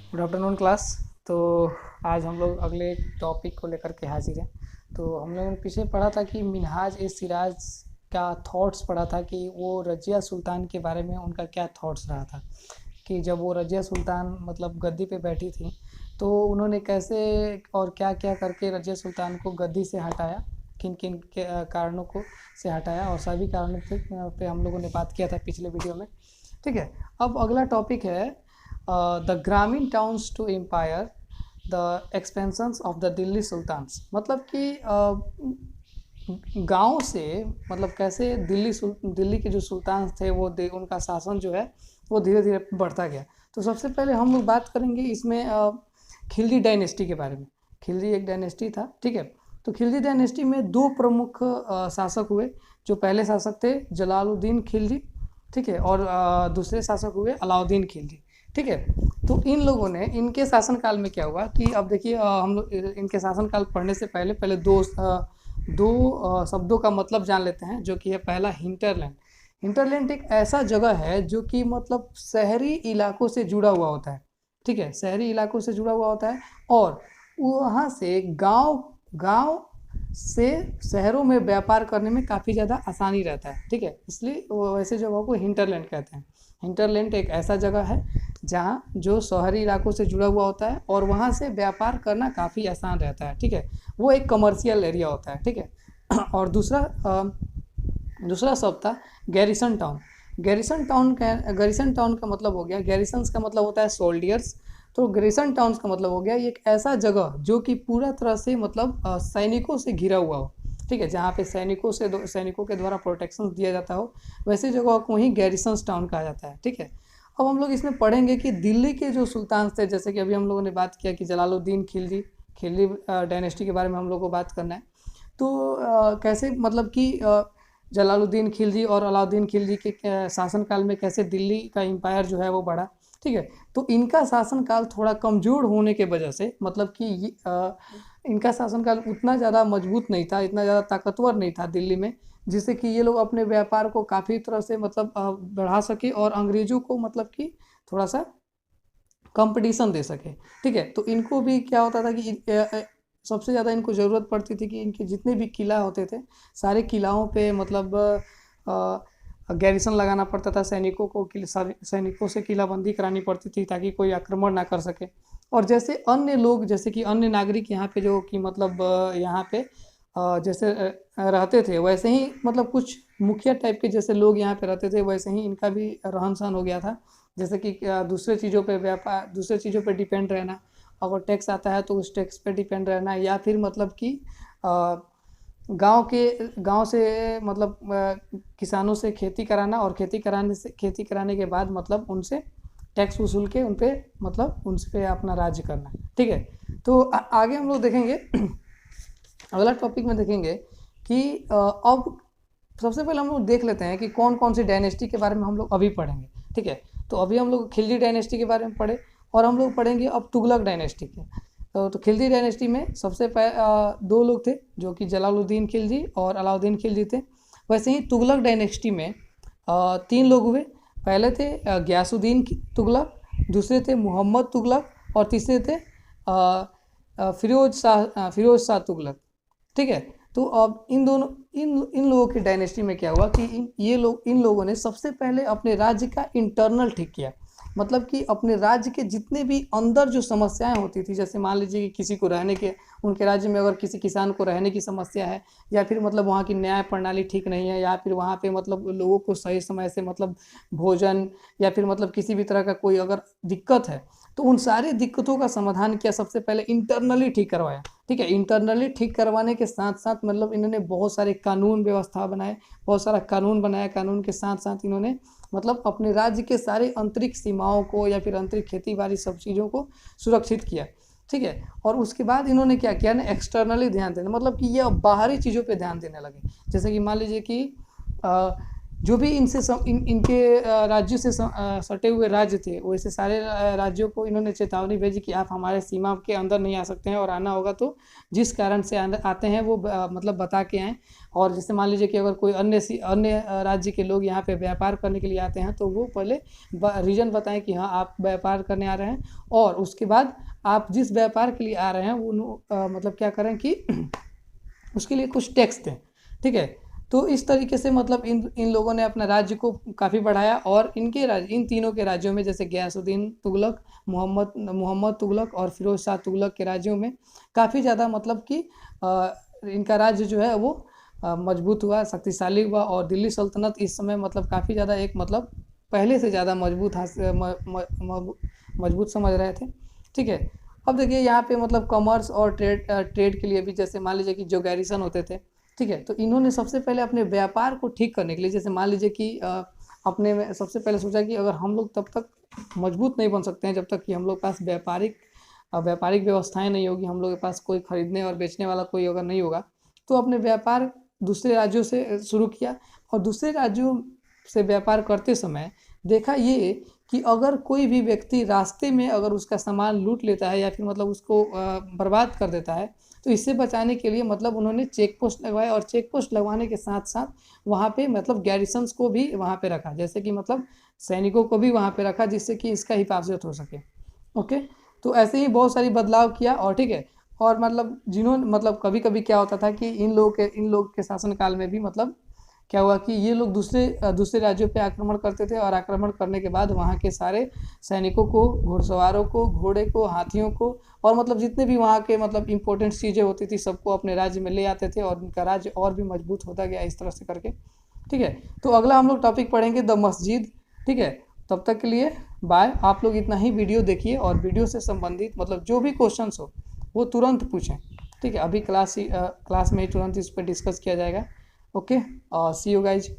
Good afternoon class. तो आज हम लोग अगले टॉपिक को लेकर के हाजिर हैं। तो हम लोगों ने पीछे पढ़ा था कि मिनहाज ए सिराज का थॉट्स पढ़ा था कि वो रज़िया सुल्तान के बारे में उनका क्या थॉट्स रहा था, कि जब वो रज़िया सुल्तान मतलब गद्दी पे बैठी थी तो उन्होंने कैसे और क्या क्या करके रज़िया सुल्तान को गद्दी से हटाया, किन किन के कारणों को से हटाया, और सभी कारणों पे हम लोगों ने बात किया था पिछले वीडियो में। ठीक है। अब अगला टॉपिक है द ग्रामीण towns to empire, the expansions of the Delhi sultans. मतलब कि गांव से मतलब कैसे दिल्ली के जो सुल्तान थे वो उनका शासन जो है वो धीरे धीरे बढ़ता गया। तो सबसे पहले हम लोग बात करेंगे इसमें खिलजी डायनेस्टी के बारे में। खिलजी एक डायनेस्टी था, ठीक है। तो खिलजी डायनेस्टी में दो प्रमुख शासक हुए। जो पहले शासक थे जलालुद्दीन खिलजी, ठीक है, और दूसरे शासक हुए अलाउद्दीन खिलजी, ठीक है। तो इन लोगों ने, इनके शासनकाल में क्या हुआ कि अब देखिए, हम लोग इनके शासनकाल पढ़ने से पहले पहले दो शब्दों का मतलब जान लेते हैं, जो कि है पहला हिंटरलैंड। हिंटरलैंड एक ऐसा जगह है जो कि मतलब शहरी इलाकों से जुड़ा हुआ होता है, ठीक है, शहरी इलाकों से जुड़ा हुआ होता है, और वहाँ से गांव गांव से शहरों में व्यापार करने में काफ़ी ज़्यादा आसानी रहता है, ठीक है। इसलिए वो वैसे जगहों को हिंटरलैंड कहते हैं। हिंटरलैंड एक ऐसा जगह है जहाँ जो शहरी इलाकों से जुड़ा हुआ होता है और वहाँ से व्यापार करना काफ़ी आसान रहता है, ठीक है। वो एक कमर्शियल एरिया होता है, ठीक है। और दूसरा शब्द था गैरिसन टाउन। गैरिसन टाउन का मतलब हो गया, गैरिसन्स का मतलब होता है सोल्डियर्स। तो गैरिसन टाउन्स का मतलब हो गया एक ऐसा जगह जो कि पूरा तरह से मतलब सैनिकों से घिरा हुआ हो, ठीक है, जहाँ पे सैनिकों के द्वारा प्रोटेक्शन दिया जाता हो, वैसे जगह को ही गैरिसन्स टाउन कहा जाता है, ठीक है। अब हम लोग इसमें पढ़ेंगे कि दिल्ली के जो सुल्तान थे, जैसे कि अभी हम लोगों ने बात किया कि जलालुद्दीन खिलजी, खिलजी डायनेस्टी के बारे में हम लोग को बात करना है। तो कैसे मतलब कि जलालुद्दीन खिलजी और अलाउद्दीन खिलजी के शासनकाल में कैसे दिल्ली का एम्पायर जो है वो बढ़ा, ठीक है। तो इनका शासनकाल थोड़ा कमज़ोर होने के वजह से, मतलब कि इनका शासनकाल उतना ज़्यादा मजबूत नहीं था, इतना ज़्यादा ताकतवर नहीं था दिल्ली में, जिससे कि ये लोग अपने व्यापार को काफ़ी तरह से मतलब बढ़ा सके और अंग्रेज़ों को मतलब कि थोड़ा सा कंपटीशन दे सके, ठीक है। तो इनको भी क्या होता था कि सबसे ज़्यादा इनको ज़रूरत पड़ती थी कि इनके जितने भी किला होते थे, सारे किलाओं पे मतलब गैरिसन लगाना पड़ता था, सैनिकों से किलाबंदी करानी पड़ती थी ताकि कोई आक्रमण ना कर सके। और जैसे अन्य लोग, जैसे कि अन्य नागरिक यहाँ पे जो कि मतलब यहाँ पे जैसे रहते थे, वैसे ही मतलब कुछ मुखिया टाइप के जैसे लोग यहाँ पे रहते थे, वैसे ही इनका भी रहन सहन हो गया था। जैसे कि दूसरे चीज़ों पे डिपेंड रहना, अगर टैक्स आता है तो उस टैक्स पे डिपेंड रहना, या फिर मतलब कि गांव से मतलब किसानों से खेती कराना, और खेती कराने के बाद मतलब उनसे टैक्स वसूल के उन पे मतलब उनसे अपना राज्य करना, ठीक है। तो आगे हम लोग देखेंगे अगला टॉपिक में देखेंगे कि अब सबसे पहले हम लोग देख लेते हैं कि कौन कौन सी डायनेस्टी के बारे में हम लोग अभी पढ़ेंगे, ठीक है। तो अभी हम लोग खिलजी डायनेस्टी के बारे में पढ़े, और हम लोग पढ़ेंगे अब तुगलक डायनेस्टी के। तो खिलजी डायनेस्टी में दो लोग थे जो कि जलालुद्दीन खिलजी और अलाउद्दीन खिलजी थे। वैसे ही तुगलक डायनेस्टी में तीन लोग हुए। पहले थे गयासुद्दीन तुगलक, दूसरे थे मोहम्मद तुगलक, और तीसरे थे फिरोज शाह तुगलक, ठीक है। तो अब इन लोगों की डायनेस्टी में क्या हुआ कि इन लोगों ने सबसे पहले अपने राज्य का इंटरनल ठीक किया। मतलब कि अपने राज्य के जितने भी अंदर जो समस्याएं होती थी, जैसे मान लीजिए कि किसी को रहने के, उनके राज्य में अगर किसी किसान को रहने की समस्या है, या फिर मतलब वहाँ की न्याय प्रणाली ठीक नहीं है, या फिर वहाँ पे मतलब लोगों को सही समय से मतलब भोजन, या फिर मतलब किसी भी तरह का कोई अगर दिक्कत है, तो उन सारी दिक्कतों का समाधान किया, सबसे पहले इंटरनली ठीक करवाया, ठीक है। इंटरनली ठीक करवाने के साथ साथ मतलब इन्होंने बहुत सारे कानून व्यवस्था बनाए, बहुत सारा कानून बनाया। कानून के साथ साथ इन्होंने मतलब अपने राज्य के सारे आंतरिक सीमाओं को या फिर आंतरिक खेती बाड़ी सब चीज़ों को सुरक्षित किया, ठीक है। और उसके बाद इन्होंने क्या किया ना, एक्सटर्नली ध्यान देना, मतलब कि ये बाहरी चीज़ों पे ध्यान देने लगे। जैसे कि मान लीजिए कि जो भी इनके राज्यों से सटे हुए राज्य थे, वैसे सारे राज्यों को इन्होंने चेतावनी भेजी कि आप हमारे सीमा के अंदर नहीं आ सकते हैं, और आना होगा तो जिस कारण से आते हैं वो मतलब बता के आएँ। और जैसे मान लीजिए कि अगर कोई अन्य राज्य के लोग यहाँ पे व्यापार करने के लिए आते हैं तो वो पहले रीज़न बताएं कि हाँ आप व्यापार करने आ रहे हैं, और उसके बाद आप जिस व्यापार के लिए आ रहे हैं वो मतलब क्या करें कि उसके लिए कुछ टैक्स दें। ठीक है, तो इस तरीके से मतलब इन लोगों ने अपना राज्य को काफ़ी बढ़ाया, और इन तीनों के राज्यों में, जैसे गयासुद्दीन तुगलक, मोहम्मद तुगलक और फिरोज शाह तुगलक के राज्यों में काफ़ी ज़्यादा मतलब कि इनका राज्य जो है वो मजबूत हुआ, शक्तिशाली हुआ, और दिल्ली सल्तनत इस समय मतलब काफ़ी ज़्यादा एक मतलब पहले से ज़्यादा मजबूत समझ रहे थे। ठीक है, अब देखिए यहाँ पे मतलब कॉमर्स और ट्रेड के लिए भी, जैसे मान लीजिए कि जो गैरिसन होते थे, ठीक है, तो इन्होंने सबसे पहले अपने व्यापार को ठीक करने के लिए, जैसे मान लीजिए कि अपने में सबसे पहले सोचा कि अगर हम लोग तब तक मजबूत नहीं बन सकते हैं जब तक कि हम लोग पास व्यापारिक व्यवस्थाएं नहीं होगी, हम लोग के पास कोई खरीदने और बेचने वाला कोई अगर नहीं होगा, तो अपने व्यापार दूसरे राज्यों से शुरू किया। और दूसरे राज्यों से व्यापार करते समय देखा ये कि अगर कोई भी व्यक्ति रास्ते में अगर उसका सामान लूट लेता है या फिर मतलब उसको बर्बाद कर देता है, तो इससे बचाने के लिए मतलब उन्होंने चेक पोस्ट लगवाए, और चेक पोस्ट लगवाने के साथ साथ वहाँ पे मतलब गैरिसन्स को भी वहाँ पे रखा, जैसे कि मतलब सैनिकों को भी वहाँ पे रखा, जिससे कि इसका हिफाजत हो सके। ओके, तो ऐसे ही बहुत सारी बदलाव किया। और ठीक है, और मतलब जिन्होंने मतलब कभी कभी क्या होता था कि इन लोग के शासनकाल में भी मतलब क्या हुआ कि ये लोग दूसरे राज्यों पे आक्रमण करते थे, और आक्रमण करने के बाद वहाँ के सारे सैनिकों को, घुड़सवारों को, घोड़े को, हाथियों को, और मतलब जितने भी वहाँ के मतलब इंपॉर्टेंट चीज़ें होती थी सबको अपने राज्य में ले आते थे, और उनका राज्य और भी मजबूत होता गया इस तरह से करके। ठीक है, तो अगला हम लोग टॉपिक पढ़ेंगे द मस्जिद। ठीक है, तब तक के लिए बाय। आप लोग इतना ही वीडियो देखिए, और वीडियो से संबंधित मतलब जो भी क्वेश्चंस हो वो तुरंत पूछें। ठीक है, अभी क्लास में ही तुरंत इस पर डिस्कस किया जाएगा। Okay, see you guys.